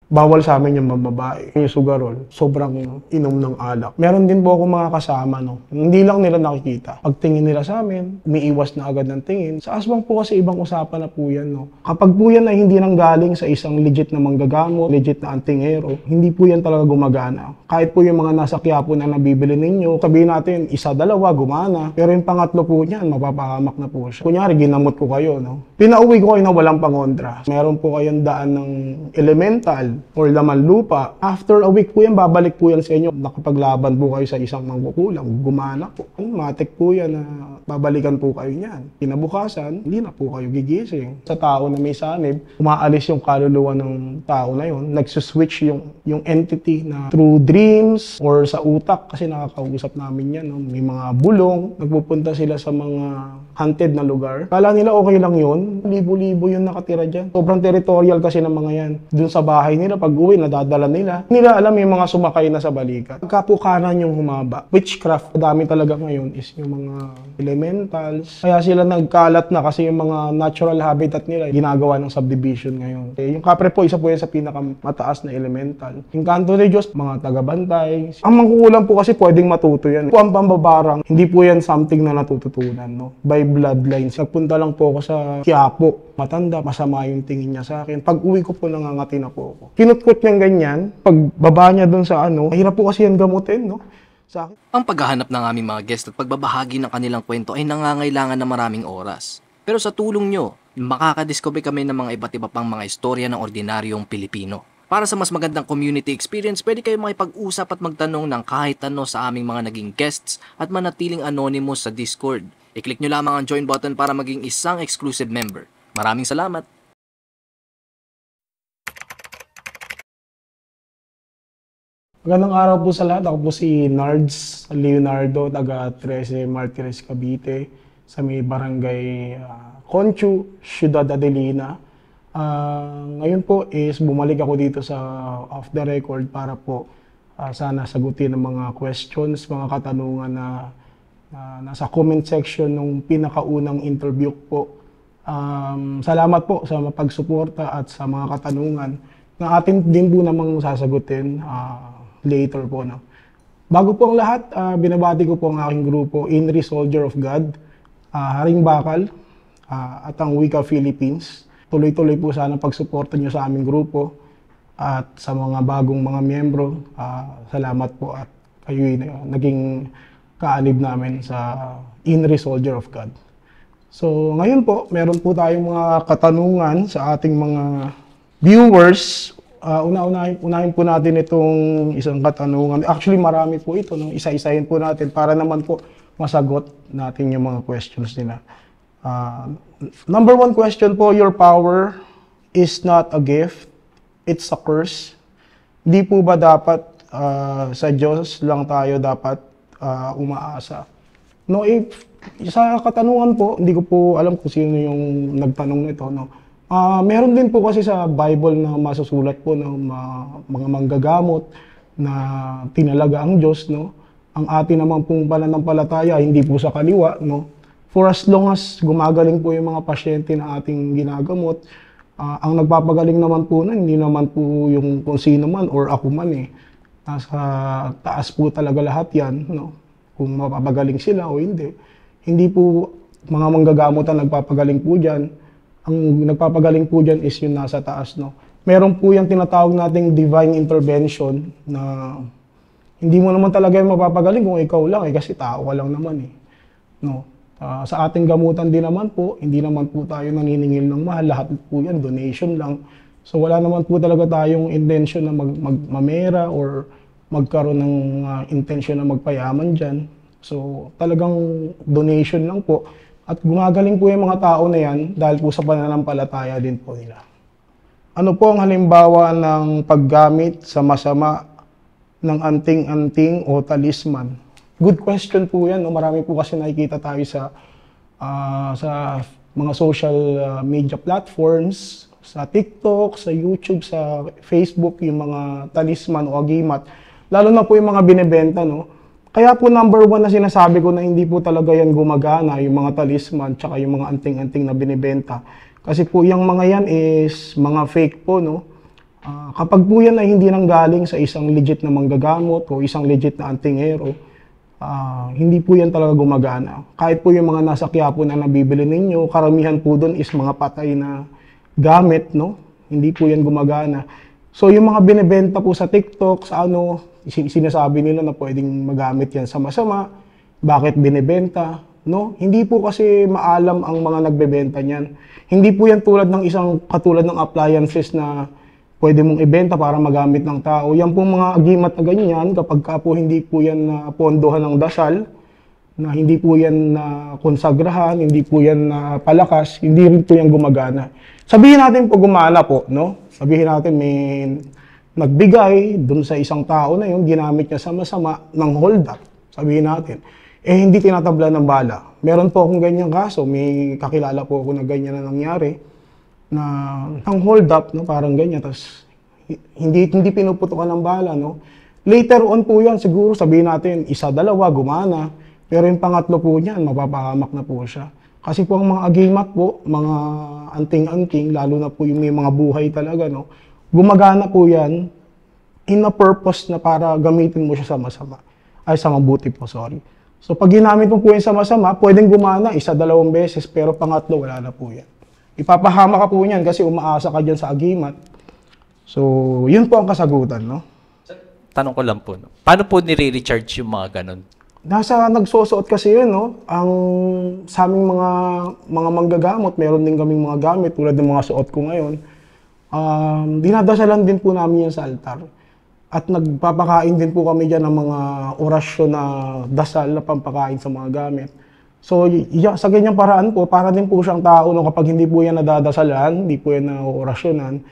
bawal sa amin yung babae. Yung sugarol, sobrang inom ng alak. Meron din po ako mga kasama, no? Hindi lang nila nakikita. Pagtingin nila sa amin, umiiwas na agad ng tingin. Sa aswang po kasi ibang usapan na po yan, no? Kapag po yan ay hindi nanggaling sa isang legit na manggagamot, legit na antingero, hindi po yan talaga gumagana. Kahit po yung mga nasa Quiapo na nabibili ninyo, sabihin natin, isa, dalawa, gumana. Pero yung pangatlo po niyan, mapapahamak na po siya. Kunyari, ginamot ko kayo, no? Pinauwi ko kayo na walang pangontra. Meron po kayong daan ng elemental or laman lupa. After a week po yan, babalik po yan sa inyo. Nakapaglaban po kayo sa isang mangkukulam, gumana po. Matik po yan na babalikan po kayo niyan. Kinabukasan, hindi na po kayo gigising. Sa tao na may sanib, umaalis yung kaluluwa ng tao na yun. Nagsuswitch yung entity na through dreams or sa utak, kasi nakakausap namin yan. No? May mga bulong, nagpupunta sila sa mga haunted na lugar. Kala nila okay lang yun. Libo-libo yung nakatira dyan. Sobrang territorial kasi ng mga yan. Dun sa bahay nila, pag uwi, nadadala nila. Nila alam yung mga sumakay na sa balikat. Kapukanan yung humaba. Witchcraft, dami talaga ngayon is yung mga elementals. Kaya sila nagkalat na kasi yung mga natural habitat nila ginagawa ng subdivision ngayon. Yung kapre po, isa po yan sa pinakamataas na elemental. Yung kanto ni Diyos, mga tagabantay. Ang mangkukulam po kasi pwedeng matuto yan. Kung ang pambabarang, hindi po yan something na natututunan, no? By bloodlines. Nagpunta lang po ako sa Quiapo. Matanda, masama yung tingin niya sa akin. Pag uwi ko po, nangangati na po ako. Kinutkot niyang ganyan. Pag baba niya dun sa mahirap po kasi yan gamutin, no? Sa akin. Ang paghahanap ng aming mga guest at pagbabahagi ng kanilang kwento ay nangangailangan ng maraming oras. Pero sa tulong nyo, makakadiscover kami ng mga iba't iba pang mga istorya ng ordinaryong Pilipino. Para sa mas magandang community experience, pwede kayo makipag-usap at magtanong ng kahit ano sa aming mga naging guests at manatiling anonymous sa Discord. I-click nyo lamang ang join button para maging isang exclusive member. Maraming salamat! Magandang araw po sa lahat. Ako po si Nards Leonardo, taga 13 Martires, Cavite, sa may barangay Conchu, Ciudad Adelina. Ngayon po is bumalik ako dito sa Off the Record para po sana sagutin ang mga questions, mga katanungan na nasa comment section nung pinakaunang interview po. Salamat po sa pagsuporta at sa mga katanungan na atin din po namang sasagutin later po. No? Bago po ang lahat, binabati ko po ang aking grupo, Inri Soldier of God, Haring Bakal, at ang Wika Philippines. Tuloy-tuloy po sana pagsuporta nyo sa aming grupo at sa mga bagong mga miyembro. Salamat po at kayo naging kaalib namin sa Inri Soldier of God. So ngayon po, meron po tayong mga katanungan sa ating mga viewers. Unahin po natin itong isang katanungan. Actually, marami po ito. No? Isa-isahin po natin para naman po masagot natin yung mga questions nila. Number one question po, your power is not a gift, it's a curse. Di po ba dapat sa Diyos lang tayo dapat umaasa? No, sa katanungan po, hindi ko po alam kung sino yung nagtanong nito. No? Meron din po kasi sa Bible na masusulat po ng mga manggagamot na tinalaga ang Diyos. No? Ang atin naman pong pananampalataya, hindi po sa kaliwa. No? For as long as gumagaling po yung mga pasyente na ating ginagamot, ang nagpapagaling naman po na, hindi naman po yung kung sino man or ako man eh. Nasa taas po talaga lahat yan. No? Kung mapapagaling sila o hindi. Hindi po mga manggagamot ang nagpapagaling po dyan. Ang nagpapagaling po dyan is yung nasa taas. No? Meron po yung tinatawag nating divine intervention na hindi mo naman talaga yung mapapagaling kung ikaw lang eh, kasi tao ka lang naman eh. No? Sa ating gamutan din naman po, hindi naman po tayo naniningil ng mahal. Lahat po yan, donation lang. So wala naman po talaga tayong intention na mamera or magkaroon ng intention na magpayaman dyan. So talagang donation lang po. At gumagaling po yung mga tao na yan dahil po sa pananampalataya din po nila. Ano po ang halimbawa ng paggamit sa masama ng anting-anting o talisman? Good question po yan. No? Marami po kasi nakikita tayo sa mga social media platforms, sa TikTok, sa YouTube, sa Facebook, yung mga talisman o agimat. Lalo na po yung mga binebenta, no? Kaya po number one na sinasabi ko na hindi po talaga yan gumagana, yung mga talisman, tsaka yung mga anting-anting na binebenta. Kasi po yung mga yan is mga fake po, no? Kapag po yan ay hindi nanggaling sa isang legit na manggagamot o isang legit na antingero, hindi po yan talaga gumagana. Kahit po yung mga nasa Quiapo na nabibili ninyo, karamihan po doon is mga patay na gamit, no? Hindi po yan gumagana. So yung mga binebenta po sa TikTok, sa ano, sinasabi nila na pwedeng magamit yan sa masama, bakit binebenta, no? Hindi po kasi maalam ang mga nagbebenta niyan. Hindi po yan katulad ng appliances na pwede mong ibenta para magamit ng tao. Yan po mga agimat na ganyan, kapag ka po hindi po yan na pondohan ng dasal, na hindi po yan na konsagrahan, hindi po yan na palakas, hindi rin po yan gumagana. Sabihin natin po gumana po, no? Sabihin natin may nagbigay dun sa isang tao na yun, ginamit niya sa masama ng hold up. Sabihin natin, hindi tinatabla ng bala. Meron po akong ganyang kaso, may kakilala po ako na ganyan na nangyari, na ang hold up, no, parang ganyan, tapos hindi pinuputukan ng bala, no. Later on po yan, siguro sabihin natin, isa, dalawa, gumana, pero yung pangatlo po niyan, mapapahamak na po siya. Kasi po ang mga agimat po, mga anting-anting, lalo na po yung may mga buhay talaga, no, gumagana po yan in a purpose na para gamitin mo siya sa masama. Ay, sa mabuti po, sorry. So pag ginamit mo po yan sa masama, pwedeng gumana, isa, dalawang beses, pero pangatlo, wala na po yan. Ipapahama ka po niyan kasi umaasa ka dyan sa agimat. So, yun po ang kasagutan, no? Tanong ko lang po, no? Paano po nire-recharge yung mga ganun? Nagsusuot kasi yun, no? Sa aming mga manggagamot, meron din kaming mga gamit tulad ng mga suot ko ngayon. Dinadasalan din po namin yan sa altar. At nagpapakain din po kami dyan ng mga orasyon na dasal na pampakain sa mga gamit. So, sa ganyang paraan po, para din po siyang tao, no, kapag hindi po yan nadadasalan, hindi po yan naorasyonan,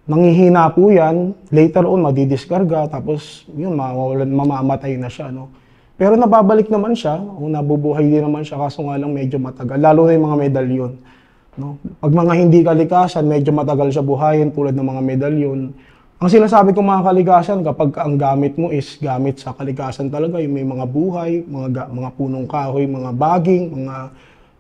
nanghihina po yan, later on, madidiskarga, tapos yun, mamamatay na siya, no. Pero nababalik naman siya, o nabubuhay din naman siya, kaso nga lang medyo matagal, lalo na yung mga medalyon, no. Pag mga hindi kalikasan, medyo matagal siya buhayin, tulad ng mga medalyon. Ang sinasabi kong mga kalikasan, kapag ang gamit mo is gamit sa kalikasan talaga, yung may mga buhay, mga punong kahoy, mga baging, mga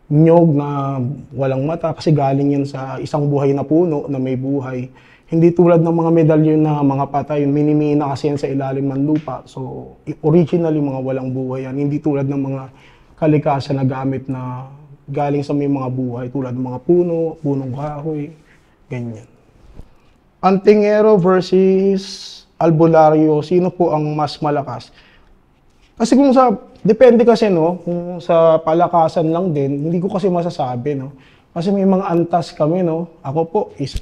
nyog na walang mata, kasi galing yan sa isang buhay na puno na may buhay. Hindi tulad ng mga medalyon na mga patay, minimina kasi yan sa ilalim ng lupa. So, originally mga walang buhay yan. Hindi tulad ng mga kalikasan na gamit na galing sa may mga buhay, tulad ng mga puno, punong kahoy, ganyan. Antingero versus albularyo, sino po ang mas malakas? Kasi depende kasi, no, kung sa palakasan lang din, hindi ko kasi masasabi, no. Kasi may mga antas kami, no. Ako po is,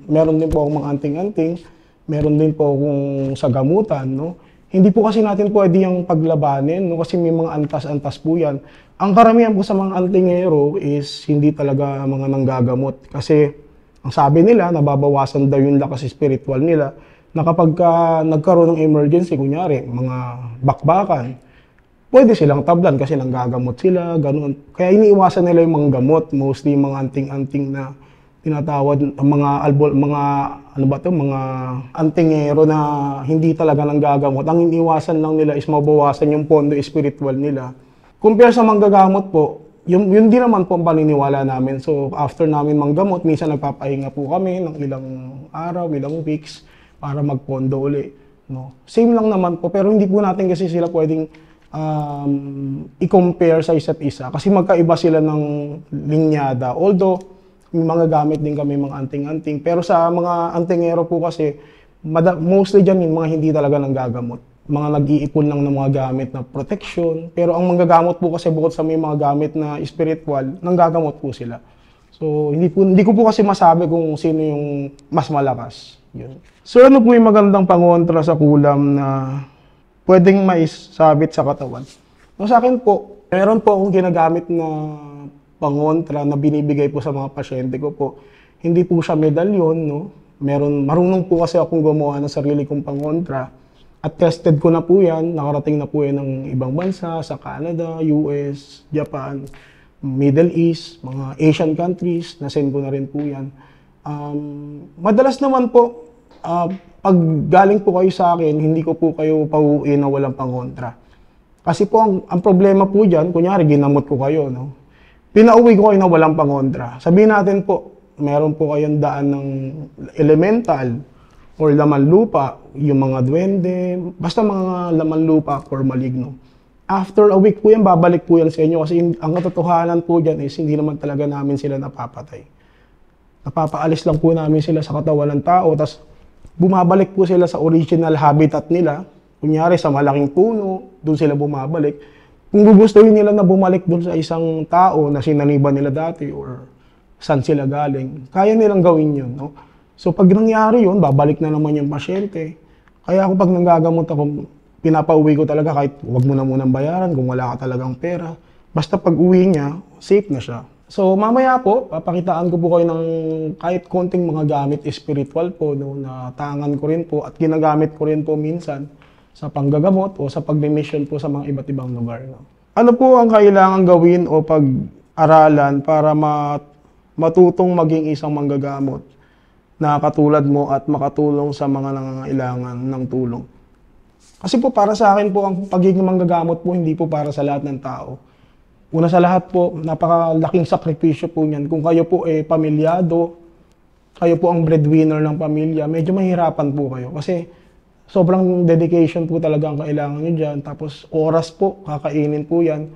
meron din po akong mga anting-anting, meron din po akong sa gamutan, no. Hindi po kasi natin pwede yung paglabanin, no, kasi may mga antas-antas po yan. Ang karamihan po sa mga antingero is hindi talaga mga nanggagamot, kasi ang sabi nila, nababawasan daw yung lakas spiritual nila, na kapag nagkaroon ng emergency, kunyari, mga bakbakan, pwede silang tablan kasi nanggagamot sila, ganun. Kaya iniiwasan nila yung mga gamot, mostly mga anting-anting na tinatawad, mga antingero na hindi talaga nanggagamot. Ang iniiwasan lang nila is mabawasan yung pondo spiritual nila. Compare sa manggagamot po, yun din naman po ang paniniwala namin. So, after namin manggamot, minsan nagpapahinga po kami ng ilang araw, ilang weeks, para magpondo uli. No? Same lang naman po, pero hindi po natin kasi sila pwedeng i-compare sa isa't isa. Kasi magkaiba sila ng linyada. Although, may mga gamit din kami mga anting-anting. Pero sa mga antingero po kasi, mostly dyan yung mga hindi talaga nanggagamot. Mga nag-iipon lang ng mga gamit na protection. Pero ang manggagamot po kasi bukod sa may mga gamit na spiritual, nanggagamot po sila. So, hindi ko po kasi masabi kung sino yung mas malakas. Yun. So, ano po yung magandang pangontra sa kulam na pwedeng maisabit sa katawan? So, sa akin po, meron po akong ginagamit na pangontra na binibigay po sa mga pasyente ko po. Hindi po siya medalyon, no? Marunong po kasi akong gumawa ng sarili kong pangontra. At tested ko na po yan, nakarating na po yan ng ibang bansa, sa Canada, US, Japan, Middle East, mga Asian countries, nasend ko na rin po yan. Madalas naman po, pag galing po kayo sa akin, hindi ko po kayo pauuin na walang pangontra. Kasi po, ang problema po dyan, kunyari ginamot ko kayo, no? Pinauwi ko kayo na walang pangontra. Sabihin natin po, meron po kayong daan ng elemental or laman lupa, yung mga duwende, basta mga laman lupa or maligno. After a week po yan, babalik po yan sa inyo kasi ang katotohanan po dyan is hindi naman talaga namin sila napapatay. Napapaalis lang po namin sila sa katawan ng tao, tapos bumabalik po sila sa original habitat nila. Kunyari sa malaking puno, doon sila bumabalik. Kung gugustuhin nila na bumalik doon sa isang tao na sinaniban nila dati or saan sila galing, kaya nilang gawin yun. No? So pag nangyari yun, babalik na naman yung pasyente. Kaya ako pag nanggagamot ako, pinapauwi ko talaga kahit wag mo na munang bayaran kung wala ka talagang pera. Basta pag uwi niya, safe na siya. So mamaya po, papakitaan ko po kayo ng kahit konting mga gamit spiritual po, no, na tangan ko rin po at ginagamit ko rin po minsan sa panggagamot o sa pagme-mission po sa mga iba't ibang lugar. No. Ano po ang kailangan gawin o pag-aralan para matutong maging isang manggagamot na katulad mo at makatulong sa mga nangangailangan ng tulong? Kasi po para sa akin po, ang pagiging manggagamot po hindi po para sa lahat ng tao. Una sa lahat po, napakalaking sakripisyo po niyan. Kung kayo po pamilyado, kayo po ang breadwinner ng pamilya, medyo mahirapan po kayo. Kasi sobrang dedication po talaga ang kailangan nyo dyan. Tapos oras po, kakainin po yan.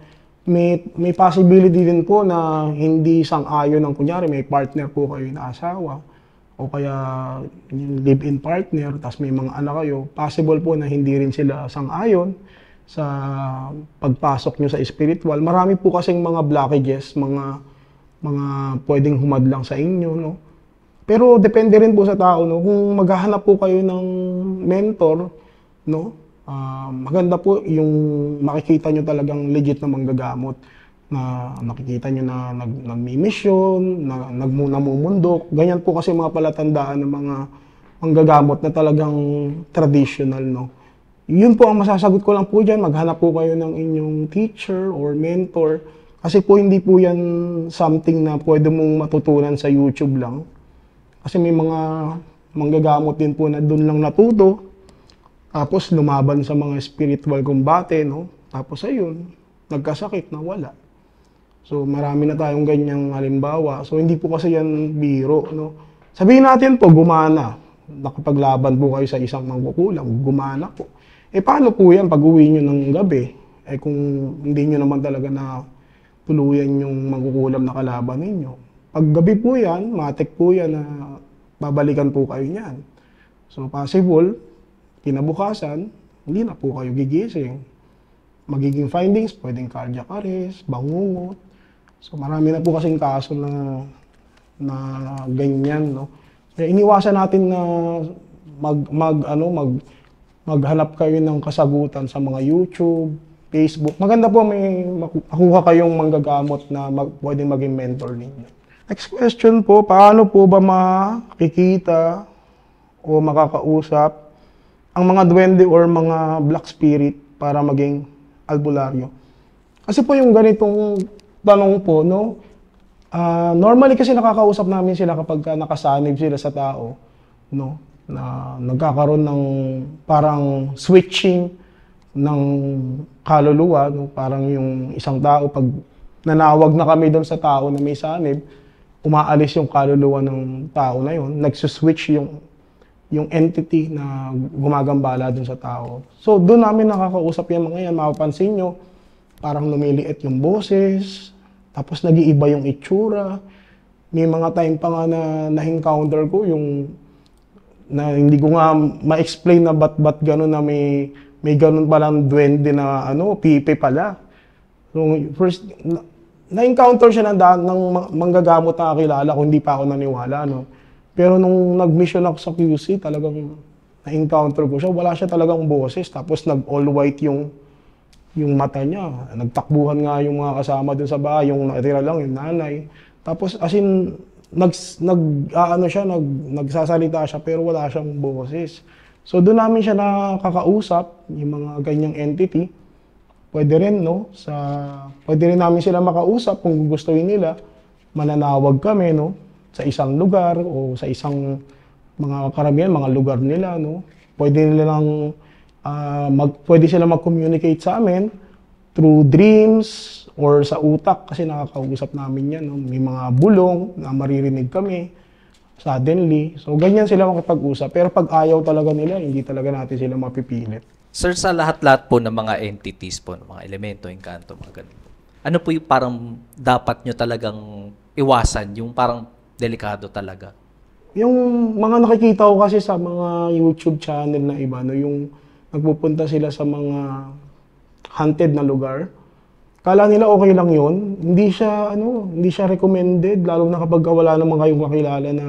May possibility din po na hindi sang-ayon ng kunyari, may partner po kayo na asawa o kaya live-in partner, tapos may mga anak kayo, possible po na hindi rin sila sang-ayon sa pagpasok nyo sa spiritual. Marami po kasing mga blockages, mga pwedeng humadlang sa inyo, no? Pero depende rin po sa tao, no? Kung maghahanap po kayo ng mentor, no? Maganda po yung makikita nyo talagang legit na manggagamot, na nakikita nyo na nagmi-mission, na namumundok. Ganyan po kasi mga palatandaan ng mga manggagamot na talagang traditional, no? Yun po ang masasagot ko lang po dyan. Maghanap po kayo ng inyong teacher or mentor. Kasi po hindi po yan something na pwede mong matutunan sa YouTube lang. Kasi may mga manggagamot din po na doon lang natuto. Tapos lumaban sa mga spiritual combate, no? Tapos ayun, nagkasakit na wala. So marami na tayong ganyang halimbawa. So hindi po kasi yan biro, no? Sabihin natin po, gumana. Nakapaglaban po kayo sa isang mangkukulam, gumana po. Paano po yan pag uwi nyo ng gabi? Kung hindi nyo naman talaga na tuluyan yung mangkukulam na kalaban ninyo. Pag gabi po yan, matik po yan na babalikan po kayo niyan. So possible, kinabukasan, hindi na po kayo gigising. Magiging findings, pwedeng cardiac arrest, bangungot. So marami na po kasing kaso na ganyan, no? Kaya iniwasan natin na maghanap kayo ng kasagutan sa mga YouTube, Facebook. Maganda po may makuha kayong manggagamot na pwedeng maging mentor ninyo. Next question po, paano po ba makikita o makakausap ang mga duwende or mga black spirit para maging albularyo? Kasi po yung ganitong tanong po, no? Normally kasi nakakausap namin sila kapag nakasanib sila sa tao, no? Na nagkakaroon ng parang switching ng kaluluwa, no? Parang yung isang tao, pag nanawag na kami doon sa tao na may sanib, umaalis yung kaluluwa ng tao na yun, nagsuswitch yung entity na gumagambala doon sa tao. So doon namin nakakausap yung mga yan, mapapansin nyo, parang lumiliit yung boses, tapos nag-iiba yung itsura. May mga time pa nga na na-encounter ko yung na hindi ko nga ma-explain na ba't gano'n na may gano'n palang duwende na pipe pala. So first, na-encounter siya ng manggagamot na kakilala ko, hindi pa ako naniwala, no? Pero nung nag-mission ako sa QC, talagang na-encounter ko siya. Wala siya talagang boses, tapos nag-all white yung mata niya. Nagtakbuhan nga yung mga kasama dun sa bahay, yung natira lang, yung nanay. Tapos as in, nagsasalita siya pero wala siyang boses. So doon namin siya nakakausap, yung mga ganyang entity. Pwede rin, no? Pwede rin namin sila makausap kung gustuhin nila. Mananawag kami, no? Sa isang lugar o sa isang mga karamihan, mga lugar nila, no? Pwede sila mag-communicate sa amin through dreams or sa utak kasi nakakausap namin yan. No? May mga bulong na maririnig kami suddenly. So, ganyan sila makipag-usap. Pero pag ayaw talaga nila, hindi talaga natin sila mapipilit. Sir, sa lahat-lahat po ng mga entities po, ng mga elemento, engkanto, mga ganun. Ano po yung parang dapat nyo talagang iwasan, yung parang delikado talaga? Yung mga nakikita ko kasi sa mga YouTube channel na iba, no, yung nagpupunta sila sa mga haunted na lugar, kala nila okay lang yun. Hindi siya recommended, lalo na kapag wala naman kayong kakilala na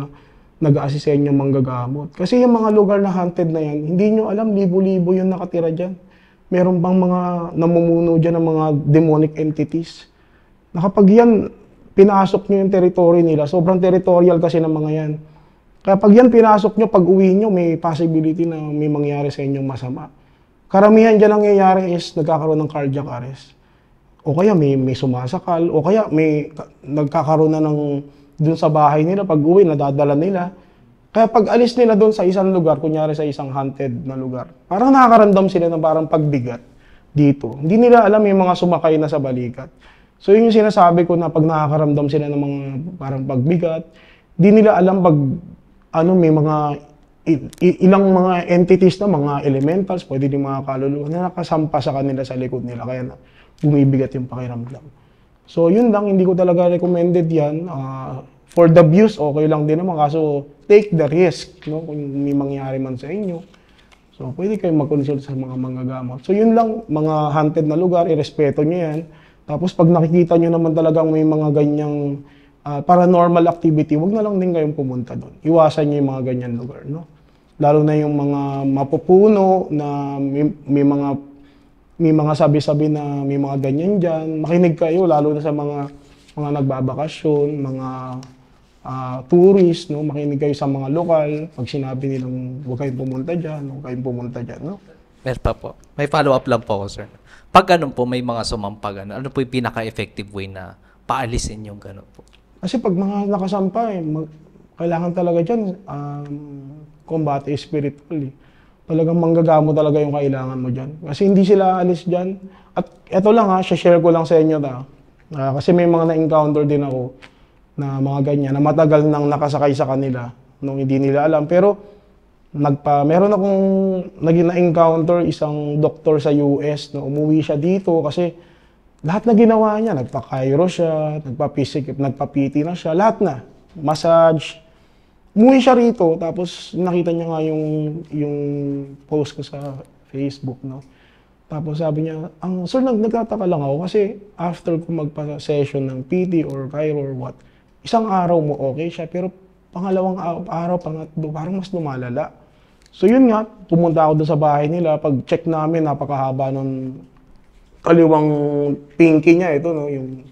nag-a-assist sa inyong manggagamot. Kasi yung mga lugar na haunted na yan, hindi nyo alam, libo-libo yung nakatira dyan. Meron bang mga namumuno dyan ng mga demonic entities. Na kapag yan, pinasok nyo yung territory nila, sobrang territorial kasi ng mga yan. Kaya pag yan pinasok nyo, pag uwi nyo, may possibility na may mangyari sa inyong masama. Karamihan dyan ang nangyayari is nagkakaroon ng cardiac arrest. O kaya may sumasakal, o kaya may nagkakaroon na ng dun sa bahay nila, pag uwi, nadadala nila. Kaya pag alis nila dun sa isang lugar, kunyari sa isang haunted na lugar, parang nakakaramdam sila ng parang pagbigat dito. Hindi nila alam yung mga sumakay na sa balikat. So yun yung sinasabi ko na pag nakakaramdam sila ng mga parang pagbigat, hindi nila alam pag may mga ilang mga entities na mga elementals, pwede din mga kaluluwa na nakasampa sa kanila sa likod nila. Kaya bumibigat yung pakiramdam. So yun lang, hindi ko talaga recommended yan. For the views, okay lang din naman. Kaso take the risk, no? Kung may mangyari man sa inyo. So pwede kayong mag-consult sa mga manggagamot. So yun lang, mga haunted na lugar, irespeto nyo yan. Tapos pag nakikita nyo naman talagang may mga ganyang paranormal activity, wag na lang din kayong pumunta doon. Iwasan nyo yung mga ganyan lugar, no? Lalo na yung mga mapupuno na may mga sabi-sabi na may mga ganyan dyan. Makinig kayo, lalo na sa mga nagbabakasyon, mga tourist, no? Makinig kayo sa mga lokal. Pag sinabi nilang huwag kayong pumunta dyan, huwag kayong pumunta dyan, no? Meron pa po. May follow-up lang po ako, sir. Pag ganun po, may mga sumampag, ano po yung pinaka-effective way na paalisin yung ganun po? Kasi pag mga nakasampa, kailangan talaga dyan, combate spiritually. Talagang manggagamo talaga yung kailangan mo dyan. Kasi hindi sila alis dyan. At eto lang share ko lang sa inyo kasi may mga na-encounter din ako na mga ganyan, na matagal nang nakasakay sa kanila nung hindi nila alam. Pero meron akong naging na-encounter isang doktor sa US na umuwi siya dito kasi lahat na ginawa niya, nagpa-chiro siya, nagpa-PT na siya, lahat na. Massage. Umuwi siya rito, tapos nakita niya nga yung post ko sa Facebook, no? Tapos sabi niya, sir, nagtataka lang ako kasi after ko magpa-session ng PT or chiro or what, isang araw mo okay siya, pero pangalawang araw, pangatlo, parang mas lumalala. So yun nga, pumunta ako doon sa bahay nila, pag-check namin, napakahaba ng kaliwang pinky niya, ito, no, yung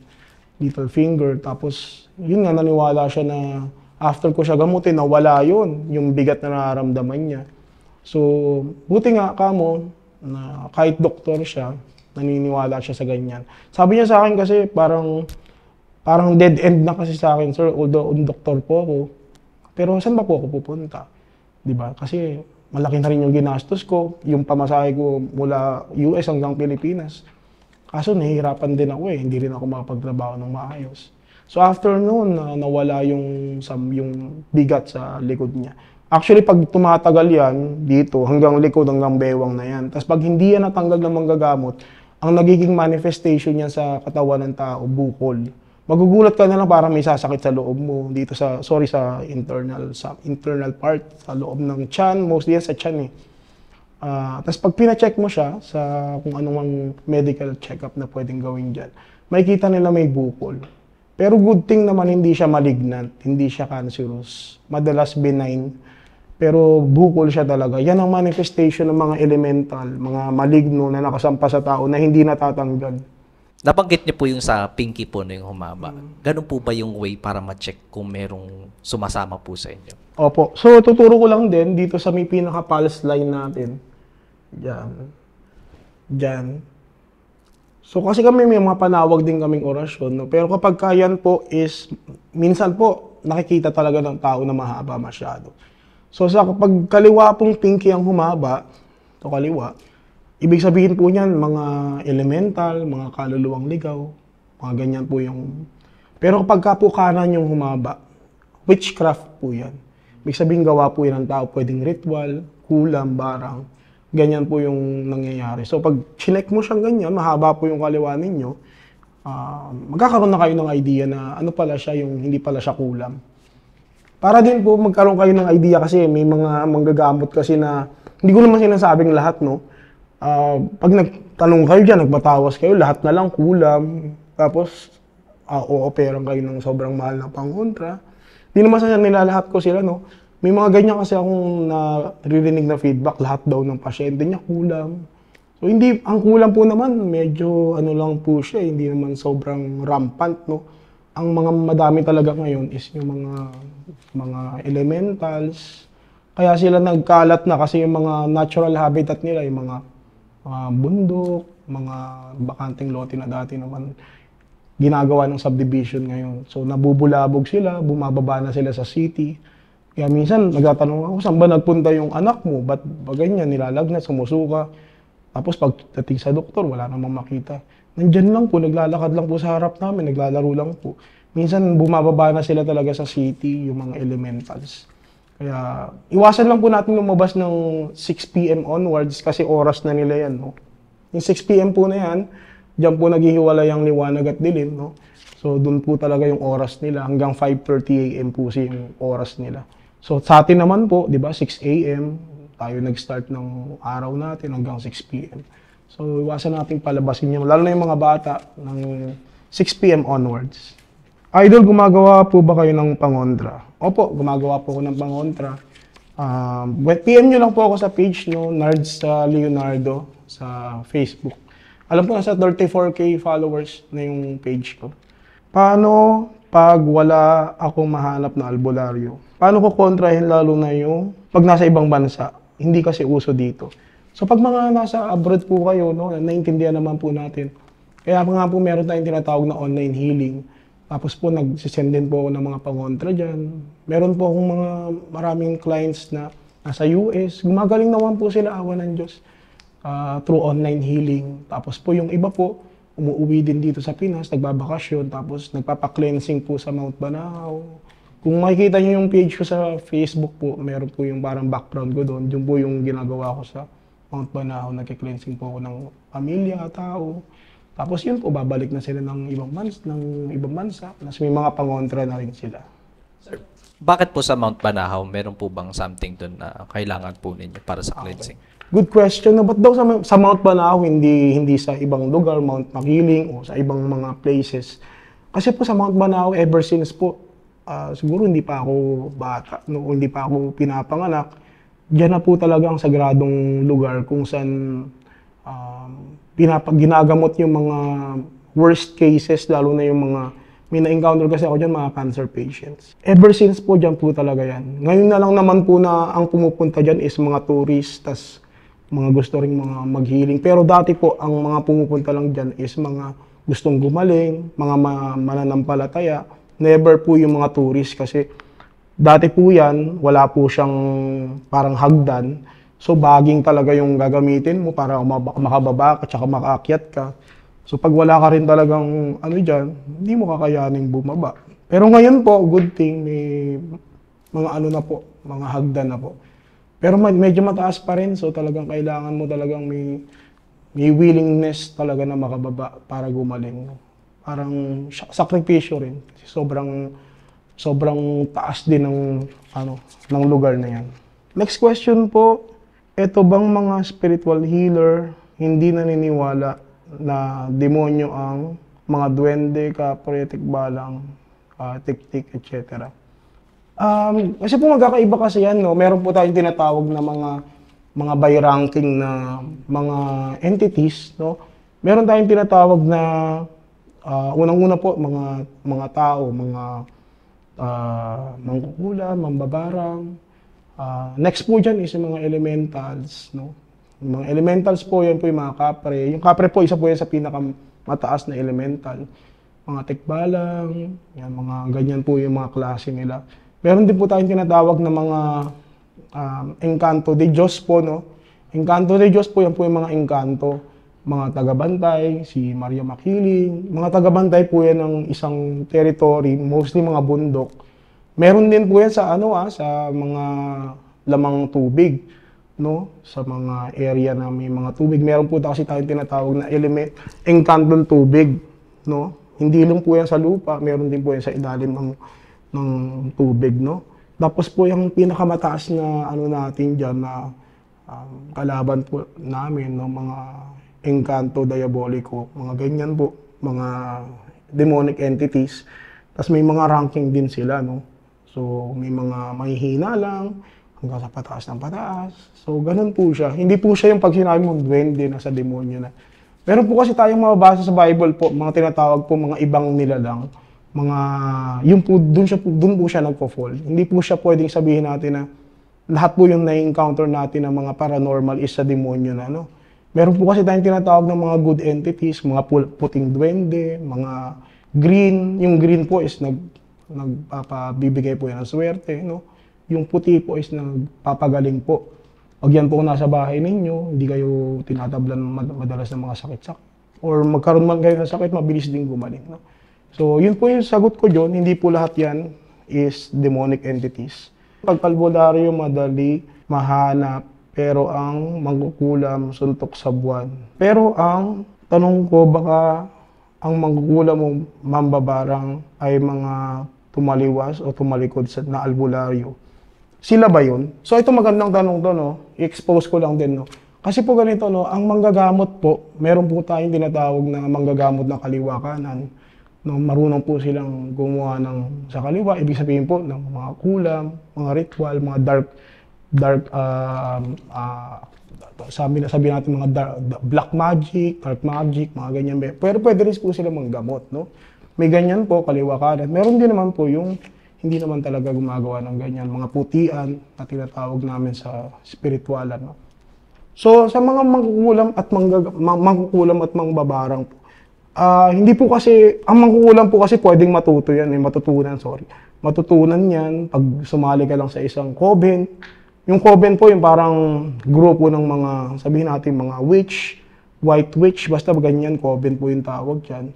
little finger. Tapos, yun nga, naniwala siya na after ko siya gamutin, nawala yun, yung bigat na nararamdaman niya. So, buti nga kamo, na kahit doktor siya, naniniwala siya sa ganyan. Sabi niya sa akin kasi, parang dead end na kasi sa akin, sir, although doktor po ako, pero saan ba po ako pupunta? Diba? Kasi malaki na rin yung ginastos ko, yung pamasahe ko mula US hanggang Pilipinas. Kaso nahihirapan din ako hindi rin ako makapagtrabaho ng maayos. So after noon, nawala yung bigat sa likod niya. Actually, pag tumatagal yan, dito, hanggang likod, hanggang bewang na yan. Tapos pag hindi yan natanggal ng manggagamot, ang nagiging manifestation niya sa katawan ng tao, bukol. Magugulat ka na lang parang may sasakit sa loob mo, dito sa internal part, sa loob ng tiyan, mostly yan sa tiyan tapos pag pina-check mo siya sa kung anong medical check-up na pwedeng gawin dyan, makikita nila may bukol. Pero good thing naman hindi siya malignant, hindi siya cancerous, madalas benign. Pero bukol siya talaga. Yan ang manifestation ng mga elemental, mga maligno na nakasampa sa tao na hindi natatanggal. Nabanggit niyo po yung sa pinky po na yung humaba. Ganun po ba yung way para ma-check kung merong sumasama po sa inyo? Opo. So, tuturo ko lang din dito sa may pinaka-pulse line natin. Diyan. So, kasi kami may mga panawag din kaming orasyon. No? Pero kapag kayan po is, minsan po, nakikita talaga ng tao na mahaba masyado. So, kapag kaliwa pong pinky ang humaba, kaliwa, ibig sabihin po niyan, mga elemental, mga kaluluwang ligaw, Mga ganyan po yung... Pero kapag ka po kanan yung humaba, witchcraft po yan. Ibig sabihin gawa po yan ng tao, pwedeng ritual, kulam, barang. Ganyan po yung nangyayari. So pag chinek mo siyang ganyan, mahaba po yung kaliwa ninyo, magkakaroon na kayo ng idea na ano pala siya, yung hindi pala siya kulam. Para din po magkaroon kayo ng idea kasi may mga manggagamot kasi na, hindi ko naman sinasabing lahat, no? Pag nagtanong kayo dyan, nagbatawas kayo, lahat na lang kulam. Tapos, o-operan kayo ng sobrang mahal na pangontra. Hindi naman sa nilalahat ko sila, no? May mga ganyan kasi akong naririnig na feedback, lahat daw ng pasyente niya kulam. So hindi, ang kulam po naman, medyo ano lang po siya, hindi naman sobrang rampant, no? Ang mga madami talaga ngayon is yung mga elementals. Kaya sila nagkalat na kasi yung mga natural habitat nila, yung mga bundok, mga bakanteng lote na dati naman ginagawa ng subdivision ngayon. So nabubulabog sila, bumababa na sila sa city. Kaya minsan nagtatanong ako, saan ba nagpunta yung anak mo? Ba't ba ganyan, nilalagnat, sumusuka? Tapos pagdating sa doktor, wala namang makita. Nandyan lang po, naglalakad lang po sa harap namin, naglalaro lang po. Minsan bumababa na sila talaga sa city, yung mga elementals. Kaya iwasan lang po natin lumabas ng 6 p.m. onwards kasi oras na nila yan. No? Yung 6 p.m. po na yan, diyan po naghihiwalay ang liwanag at dilim. No? So doon po talaga yung oras nila, hanggang 5:30 a.m. po yung oras nila. So sa atin naman po, di ba, 6 a.m. tayo nag-start ng araw natin hanggang 6 p.m. So iwasan natin palabasin yun, lalo na yung mga bata ng 6 p.m. onwards. Idol, gumagawa po ba kayo ng pangontra? Opo, gumagawa po ako ng pangontra. PM nyo lang po ako sa page, no, Nards Leonardo sa Facebook. Alam ko nasa 34K followers na yung page ko. Paano pag wala akong mahanap na albularyo? Paano ko kontrahin lalo na yung pag nasa ibang bansa? Hindi kasi uso dito. So pag mga nasa abroad po kayo, no, naiintindihan naman po natin. Kaya nga po meron tayong tinatawag na online healing. Tapos po nagsisend din po ako ng mga pangontra dyan. Meron po akong maraming clients na nasa US. Gumagaling naman po sila, awa ng Diyos, through online healing. Tapos po yung iba po, umuwi din dito sa Pinas, nagbabakasyon, tapos nagpapa-cleansing po sa Mount Banahaw. Kung makikita niyo yung page ko sa Facebook po, meron po yung parang background ko doon. Yun po yung ginagawa ko sa Mount Banahaw. Nagki-cleansing po ako ng pamilya, tao. Tapos yun po, babalik na sila ng ibang bansa. Tapos may mga pangontra na rin sila. Sir, bakit po sa Mount Banahaw, meron po bang something doon na kailangan po ninyo para sa cleansing? Good question. Ba't daw sa Mount Banahaw, hindi sa ibang lugar, Mount Makiling o sa ibang mga places? Kasi po sa Mount Banahaw, ever since po, siguro hindi pa ako bata, no, hindi pa ako pinapanganak, diyan na po talaga ang sagradong lugar kung saan ginagamot yung mga worst cases, lalo na yung mga, may na-encounter kasi ako dyan, mga cancer patients. Ever since po, dyan po talaga yan. Ngayon na lang naman po na ang pumupunta dyan is mga tourists, tas mga gusto ring mga mag-healing. Pero dati po, ang mga pumupunta lang dyan is mga gustong gumaling, mga mananampalataya. Never po yung mga tourists kasi dati po yan, wala po siyang parang hagdan. So baging talaga yung gagamitin mo para makababa ka tsaka makaakyat ka. So pag wala ka rin talagang ano dyan, hindi mo kakayaning bumaba. Pero ngayon po, good thing, may mga ano na po, mga hagdan na po. Pero medyo mataas pa rin, so talagang kailangan mo talagang may willingness talaga na makababa para gumaling. Parang sakripisyo rin. Kasi sobrang taas din ng lugar na yan. Next question po, ito bang mga spiritual healer hindi naniniwala na demonyo ang mga duwende, kapre, tikbalang, tik-tik, etc.? Kasi po magkakaiba kasi yan, no? Meron po tayong tinatawag na mga by ranking na mga entities, no? Meron tayong tinatawag na unang-una po mga tao, mga mangkukulam, mambabarang. Next po dyan is yung mga elementals, no? Yung mga elementals po, yan po yung mga kapre. Yung kapre po, isa po yan sa pinakamataas na elemental. Mga tikbalang, yan, mga ganyan po yung mga klase nila. Meron din po tayong tinatawag na mga Encanto de Diyos po, no? Encanto de Diyos po, yan po yung mga engkanto. mga tagabantay, si Maria Makiling. Mga tagabantay po yan ng isang territory, mostly mga bundok. Meron din po yan sa sa mga lamang tubig, no? Sa mga area na may mga tubig. Meron po kasi tayong tinatawag na element, engkantong tubig, no? Hindi lang po yan sa lupa, meron din po yan sa ilalim ng tubig, no? Tapos po yung pinakamataas na natin diyan na kalaban po namin, no, mga engkanto diabolico, mga ganyan po, mga demonic entities. Tapos may mga ranking din sila, no? So may mga mahihina lang hanggang sa pataas ng pataas. So ganun po siya. Hindi po siya yung pag sinabi mong duwende na sa demonyo na. Meron po kasi tayong mababasa sa Bible po, mga tinatawag po mga ibang nilalang, mga yung po doon po siya nagfo-fall. Hindi po siya pwedeng sabihin natin na lahat po yung na-encounter natin ng mga paranormal is sa demonyo na Meron po kasi tayong tinatawag ng mga good entities, mga puting duwende, mga green. Yung green po is nagpapabibigay po yan ng swerte, no? Yung puti po is nagpapagaling po. Pag yan po nasa bahay ninyo, hindi kayo tinatablan madalas ng mga sakit-sakit. Or magkaroon man kayo ng sakit, mabilis din gumaling, no? So, yun po yung sagot ko dyan. Hindi po lahat yan is demonic entities. Pag albularyo, madali, mahanap, pero ang mangkukulam, suntok sa buwan. Pero ang tanong ko, baka ang mangkukulam mo mambabarang ay mga tumaliwas o tumalikod na albularyo. Sila ba yun? So ito magandang tanong to, no? I-expose ko lang din, no? Kasi po ganito, no? Ang manggagamot po, meron po tayong tinatawag na manggagamot ng kaliwa kanan. No, marunong po silang gumawa sa kaliwa, ibig sabihin po ng mga kulam, mga ritual, mga dark sabi natin mga black magic, dark magic, mga ganyan. Pero pwede rin po sila manggamot, no? May ganyan po, kaliwa kanan. Meron din naman po yung hindi naman talaga gumagawa ng ganyan, mga putian na tinatawag namin sa spiritualan, no? So, sa mga mangkukulam at mangbabarang po, hindi po kasi, ang mangkukulam po kasi pwedeng matutunan yan pag sumali ka lang sa isang coven. Yung coven po, yung parang grupo ng mga, sabihin natin mga witch, white witch, basta ganyan, coven po yung tawag dyan.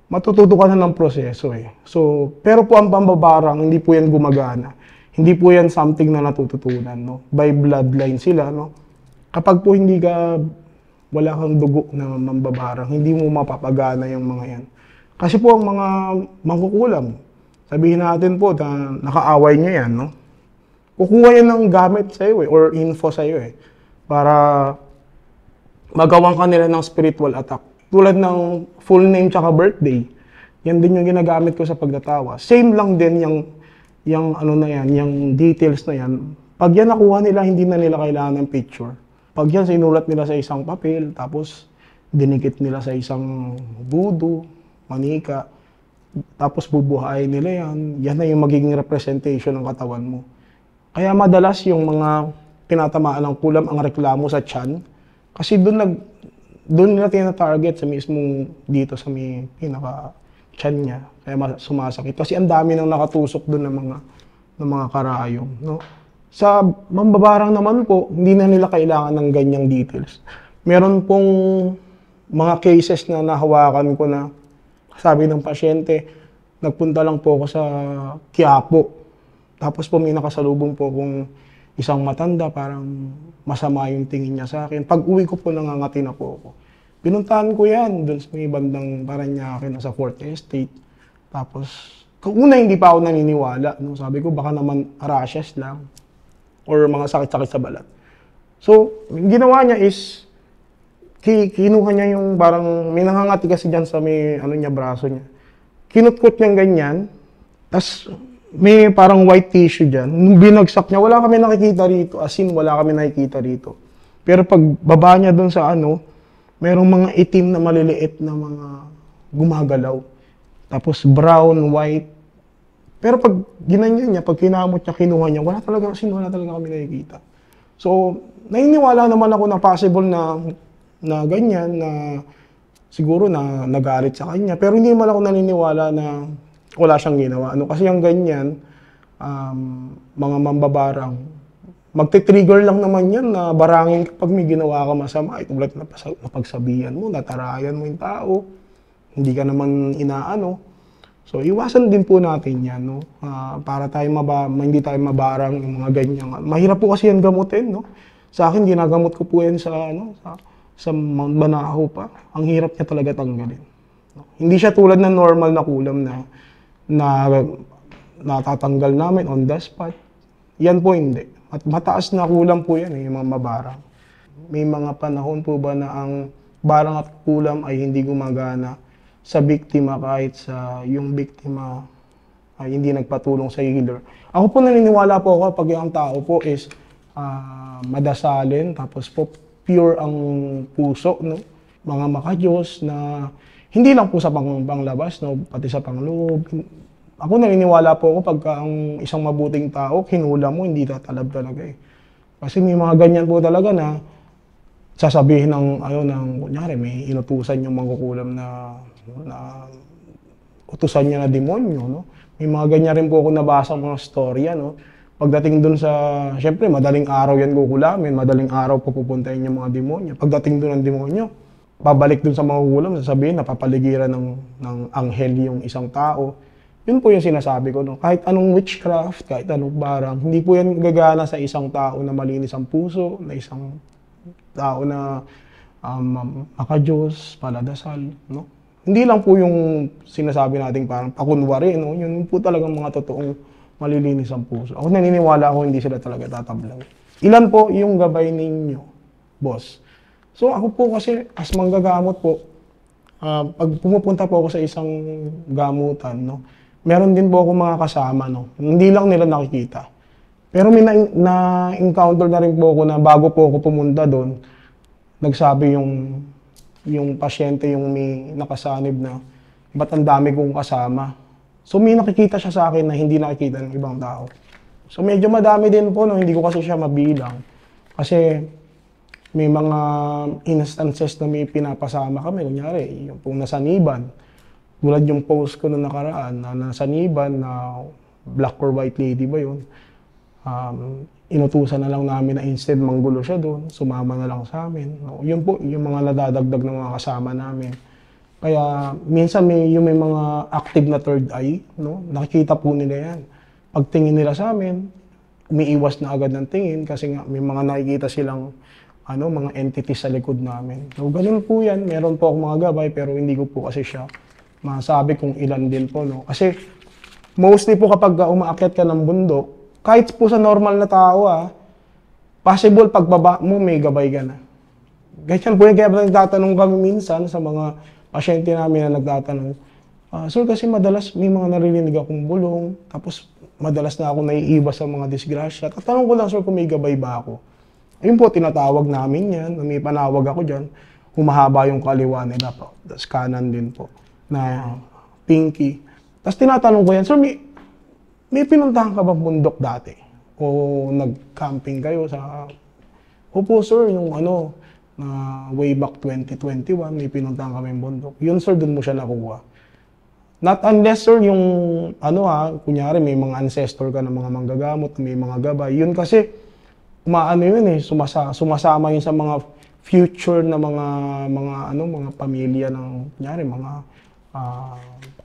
Matututo ka na ng proseso eh. So, pero po ang pambabarang, hindi po yan gumagana. Hindi po yan something na natututunan, no? By bloodline sila, no? Kapag po wala kang dugo na mambabarang, hindi mo mapapagana yung mga yan. Kasi po ang mga mangkukulam, sabihin natin po na nakaaway nyo yan, no? Kukuha yan ng gamit sa'yo eh, or info sa'yo eh, para magawan ka nila ng spiritual attack. Tulad ng full name tsaka birthday, yan din yung ginagamit ko sa pagdatawa. Same lang din yung details na yan. Pag yan nakuha nila, hindi na nila kailangan ng picture. Pag yan sinulat nila sa isang papel, tapos dinikit nila sa isang budo, manika, tapos bubuhayin nila yan, yan na yung magiging representation ng katawan mo. Kaya madalas yung mga tinatamaan ng kulam ang reklamo sa tiyan, kasi doon nila tina-target sa mismong dito sa may pinaka-tiyan niya, kaya sumasakit. Kasi ang dami nang nakatusok doon ng mga karayom, no? Sa mambabarang naman po, hindi na nila kailangan ng ganyang details. Meron pong mga cases na nahawakan ko na sabi ng pasyente, nagpunta lang po ako sa Quiapo. Tapos po may nakasalubong po kung isang matanda, parang masama yung tingin niya sa akin. Pag uwi ko po, nangangati na po ako. Pinuntahan ko yan, doon sa may bandang Parañaque na sa 4th Estate. Tapos, una hindi pa ako naniniwala. No? Sabi ko, baka naman rashes lang. Or mga sakit-sakit sa balat. So, ginawa niya is, kinuha niya yung parang, may nangangati kasi dyan sa may, braso niya. Kinutkot niyang ganyan, tas may parang white tissue dyan. Nung binagsak niya, wala kami nakikita rito. As in, wala kami nakikita rito. Pero pag baba niya dun sa merong mga itim na maliliit na mga gumagalaw. Tapos brown, white. Pero pag ginanyan niya, pag kinamot niya, kinuha niya, wala talaga kami nakikita. So, naniniwala naman ako na possible na ganyan, na siguro na nagalit sa kanya. Pero hindi naman ako naniniwala na wala siyang ginawa. Kasi yung ganyan, mga mambabarang, magte-trigger lang naman yan na barangin kapag may ginawa ka masama. Tulad na napagsabihan mo, natarayan mo yung tao, hindi ka naman inaano. So, iwasan din po natin yan, no? Para tayo hindi tayo mabarang yung mga ganyan. Mahirap po kasi yan gamutin, no? Sa akin, ginagamot ko po yan sa Mount Banahaw pa. Ang hirap niya talaga tanggalin. No? Hindi siya tulad ng normal na kulam na natatanggal namin on the spot. Yan po hindi. At mataas na kulam po yan, yung mga mabarang. May mga panahon po ba na ang barang at kulam ay hindi gumagana sa biktima kahit sa yung biktima ay hindi nagpatulong sa healer. Ako po naniniwala po ako pag yung tao po is madasalin, tapos po pure ang puso, no? Mga makadiyos na hindi lang po sa panglabas, no? Pati sa pangloob. Ako naniniwala po ako pagka ang isang mabuting tao, hinula mo, hindi tatalab talaga eh. Kasi may mga ganyan po talaga na sasabihin kunyari, may inutusan yung mangkukulam na utusan niya na demonyo, no? May mga ganyan rin po ako nabasa mga storya, no? Pagdating dun syempre, madaling araw yan kukulamin, madaling araw pupuntahin yung mga demonyo. Pagdating dun ng demonyo, pabalik dun sa mangkukulam, sasabihin, napapaligiran ng anghel yung isang tao. Yun po yung sinasabi ko, no? Kahit anong witchcraft, kahit anong barang, hindi po yan gagana sa isang tao na malinis ang puso, na isang tao na makadiyos, paladasal, no? Hindi lang po yung sinasabi natin parang pakunwari, no? Yun po talagang mga totoong malilinis ang puso. Ako naniniwala ako hindi sila talaga tatablang. Ilan po yung gabay ninyo, boss? So ako po kasi as manggagamot po, pag pumupunta po ako sa isang gamutan, no? Meron din po ako mga kasama, no? Hindi lang nila nakikita. Pero may na-encounter na rin po ako na bago po ako pumunta doon, nagsabi yung pasyente, yung may nakasanib na, ba't ang dami kong kasama? So may nakikita siya sa akin na hindi nakikita ng ibang tao. So medyo madami din po, no? Hindi ko kasi siya mabilang. Kasi may mga instances na may pinapasama kami. Kunyari, yung pong nasaniban. Tulad yung post ko na nakaraan, na nasaniban na black or white lady ba yun? Inutusan na lang namin na instead manggulo siya doon, sumama na lang sa amin. No? Yun po, yung mga nadadagdag ng mga kasama namin. Kaya minsan may mga active na third eye, no? Nakikita po nila yan. Pagtingin nila sa amin, umiiwas na agad ng tingin kasi nga may mga nakikita silang mga entities sa likod namin. So ganun po yan, meron po akong mga gabay pero hindi ko po kasi siya masabi kung ilan din po, no? Kasi mostly po kapag umaakyat ka ng bundok, kahit po sa normal na tao, possible pagbaba mo may gabay ka na. Ganyan po yung kaya nagtatanong kami minsan sa mga pasyente namin na nagtatanong, sir, kasi madalas may mga naririnig akong bulong, tapos madalas na ako naiiba sa mga disgrasya. Tatanong ko lang, sir, kung may gabay ba ako. Ayun po, tinatawag namin yan, may panawag ako dyan, humahaba yung kaliwa nila po, tas kanan din po, na pinky. Tapos tinatanong ko yan, sir, may pinuntahan ka ba bundok dati? O nag-camping kayo sa... Opo, sir, yung na way back 2021, may pinuntahan kami bundok. Yun, sir, dun mo siya nakuha. Not unless, sir, yung kunyari may mga ancestor ka ng mga manggagamot, may mga gabay. Yun kasi, sumasama yun sa mga future na mga pamilya ng, kunyari, mga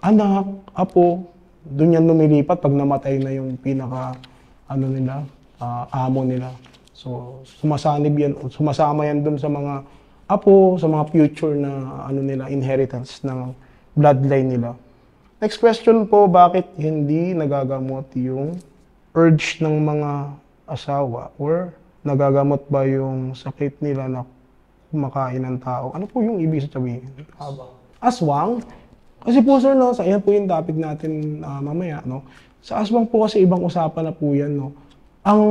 anak, apo. Doon yan lumilipat pag namatay na yung pinaka, amo nila. So, sumasama yan doon sa mga apo, sa mga future na, inheritance ng bloodline nila. Next question po, bakit hindi nagagamot yung urge ng mga asawa or nagagamot ba yung sakit nila na kumakain ng tao? Ano po yung ibig sabihin? Aswang? Kasi po, sir, no, yan po yung topic natin mamaya, no? Sa aswang po kasi ibang usapan na po yan, no? Ang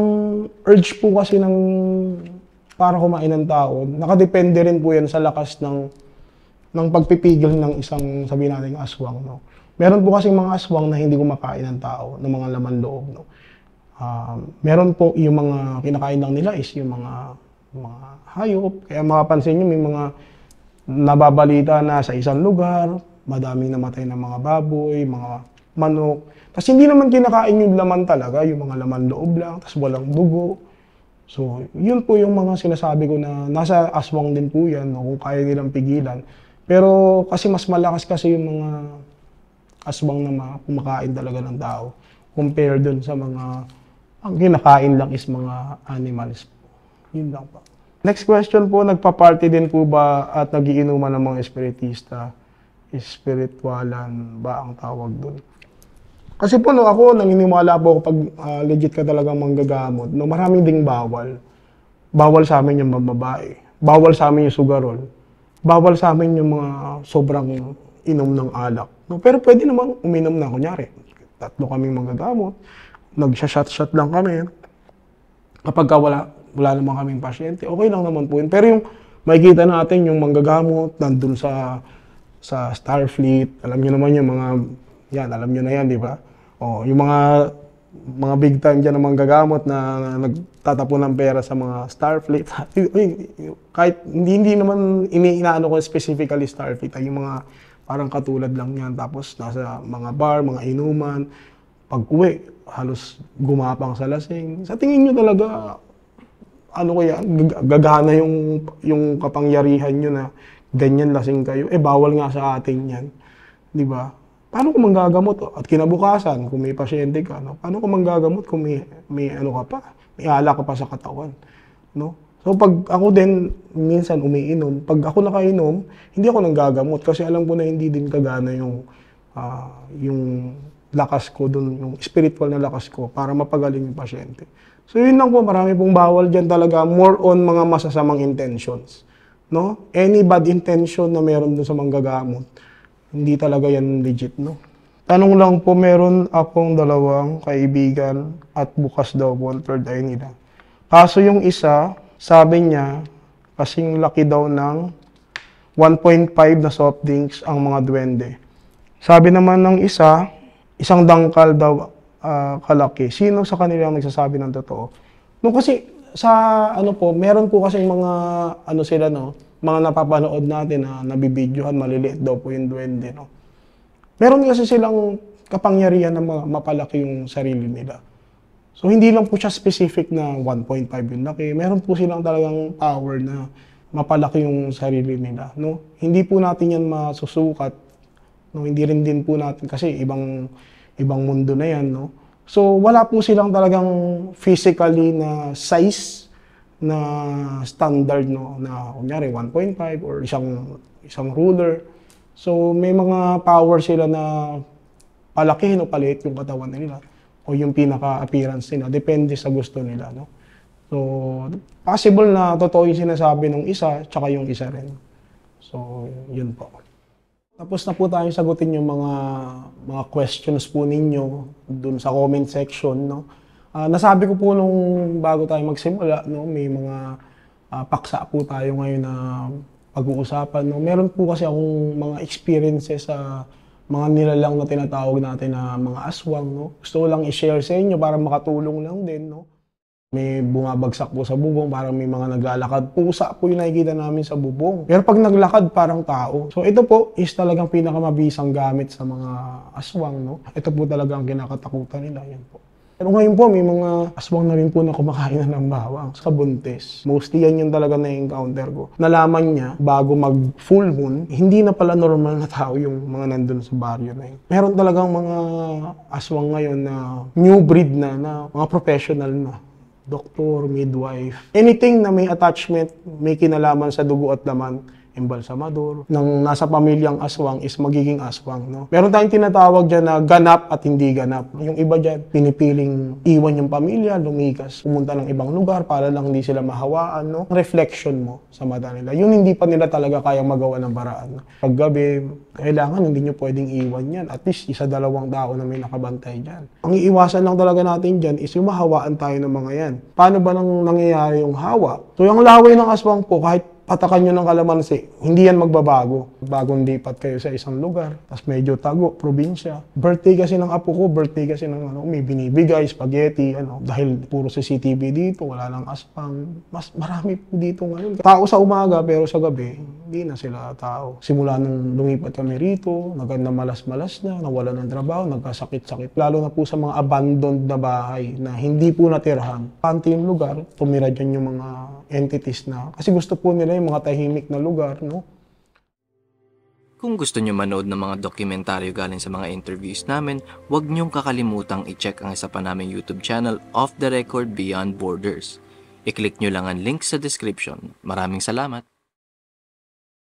urge po kasi para kumain ng tao, nakadepende rin po yan sa lakas ng pagpipigil ng isang, sabihin natin, aswang, no? Meron po kasi mga aswang na hindi kumakain ng tao, ng mga laman loob, no? Meron po yung mga kinakain lang nila is yung mga hayop. Kaya makapansin nyo, may mga nababalita na sa isang lugar, madaming namatay ng mga baboy, mga manok. Tapos hindi naman kinakain yung laman talaga, yung mga laman loob lang, tapos walang dugo. So, yun po yung mga sinasabi ko na nasa aswang din po yan, no, kung kaya nilang pigilan. Pero kasi mas malakas kasi yung mga aswang na kumakain talaga ng tao compare dun sa mga ang kinakain lang is mga animals po. Yun lang po. Next question po, nagpa-party din po ba at nagiinuman ng mga espiritista? Espiritualan ba ang tawag dun? Kasi po no, ako naniniwala po ako pag legit ka talagang manggagamot, no, maraming ding bawal. Bawal sa amin yung babae. Bawal sa amin yung sugarol. Bawal sa amin yung mga sobrang inom ng alak. No, pero pwede namang uminom na, kunyari. 3 kaming manggagamot. Nagsha-shot-shot lang kami. Kapag wala naman kaming pasyente, okay lang naman po yun. Pero yung makikita natin yung manggagamot, nandun sa Starfleet, alam nyo naman yung mga, yan, alam nyo na yan, di ba? O, yung mga big time dyan na manggagamot na nagtatapon ng pera sa mga Starfleet. Kahit hindi naman inaano ko specifically Starfleet, ay yung mga parang katulad lang yan. Tapos nasa mga bar, mga inuman, pag-uwi, halos gumapang sa lasing. Sa tingin nyo talaga, ano kaya, gagana yung kapangyarihan nyo na ganyan lasing kayo. Bawal nga sa atin yan. Di ba? Paano kung manggagamot? At kinabukasan, kung may pasyente ka, no? Paano kung manggagamot kung may ano ka pa? May ala ka pa sa katawan. No? So pag ako din, minsan umiinom, pag ako nakainom, hindi ako nanggagamot kasi alam ko na hindi din kagana yung lakas ko dun, yung spiritual na lakas ko para mapagaling yung pasyente. So yun lang po, marami pong bawal dyan talaga, more on mga masasamang intentions. No? Any bad intention na meron dun sa manggagamot, hindi talaga yan legit, no? Tanong lang po, meron akong 2 kaibigan at bukas daw po ang third eye nila. Kaso yung isa, sabi niya, kasing laki daw ng 1.5 na soft drinks ang mga duwende. Sabi naman ng isa, isang dangkal daw kalaki. Sino sa kanila ang nagsasabi ng totoo? No, kasi sa ano po, meron po kasi mga ano sila, no, mga napapanood natin na nabibidyohan, maliliit daw po yung duwende, no. Meron kasi silang kapangyarihan na mapalaki yung sarili nila. So hindi lang po siya specific na 1.5 yung laki. Meron po silang talagang power na mapalaki yung sarili nila, no. Hindi po natin yan masusukat, no. Hindi rin din po natin kasi ibang mundo na yan, no. So wala po silang talagang physically na size na standard, no, na kunyari 1.5 or isang ruler. So may mga power sila na palakihin o paliit yung katawan nila o yung pinaka-appearance nila, depende sa gusto nila, no. So possible na totoo yung sinasabi ng isa tsaka yung isa rin. So yun po. Tapos na po tayong sagutin yung mga questions po ninyo dun sa comment section, no. Nasabi ko po nung bago tayo magsimula, no, may mga paksa po tayo ngayon na pag-uusapan, no. Meron po kasi akong mga experiences sa mga nilalang na tinatawag natin na mga aswang, no. Gusto ko lang i-share sa inyo para makatulong lang din, no. May bumabagsak po sa bubong, parang may mga naglalakad. Pusa po yung nakikita namin sa bubong. Pero pag naglakad, parang tao. So ito po is talagang pinakamabisang gamit sa mga aswang, no. Ito po talaga ang kinakatakutan nila, yan po. Pero ngayon po, may mga aswang na rin po na kumakain na ng bawang sa buntis. Mostly yan yung talaga na-encounter ko. Nalaman niya, bago mag-full moon, hindi na pala normal na tao yung mga nandun sa baryo na yun. Meron talagang mga aswang ngayon na new breed na mga professional na. Doktor, midwife, anything na may attachment, may kinalaman sa dugo at laman, embalsamador, nang nasa pamilyang aswang is magiging aswang, no? Meron tayong tinatawag dyan na ganap at hindi ganap. Yung iba dyan, pinipiling iwan yung pamilya, lumikas, pumunta ng ibang lugar para lang hindi sila mahawaan, no? Reflection mo sa mata nila. Yun hindi pa nila talaga kayang magawa ng paraan. Paggabi, kailangan hindi nyo pwedeng iwan yan. At least 1-2 tao na may nakabantay dyan. Ang iiwasan lang talaga natin dyan is yung mahawaan tayo ng mga yan. Paano ba nang nangyayari yung hawa? So yung laway ng aswang po, kahit patakan nyo ng kalamansi, hindi yan magbabago. Bagong lipat kayo sa isang lugar, tapos medyo tago, probinsya. Birthday kasi ng apo ko, birthday kasi ng may binibigay, spaghetti, dahil puro CCTV dito, wala lang aswang. Mas marami po dito ngayon. Tao sa umaga, pero sa gabi, Hindi na sila tao. Simula nung lumipat kami rito, malas-malas na, nawala ng trabaho, nagkasakit-sakit. Lalo na po sa mga abandoned na bahay na hindi po natirhan. Panti yung lugar, tumira dyan yung mga entities na. Kasi gusto po nila yung mga tahimik na lugar, no? Kung gusto nyo manood ng mga dokumentaryo galing sa mga interviews namin, huwag nyong kakalimutang i-check ang isa pa naming YouTube channel, Off the Record Beyond Borders. I-click nyo lang ang link sa description. Maraming salamat!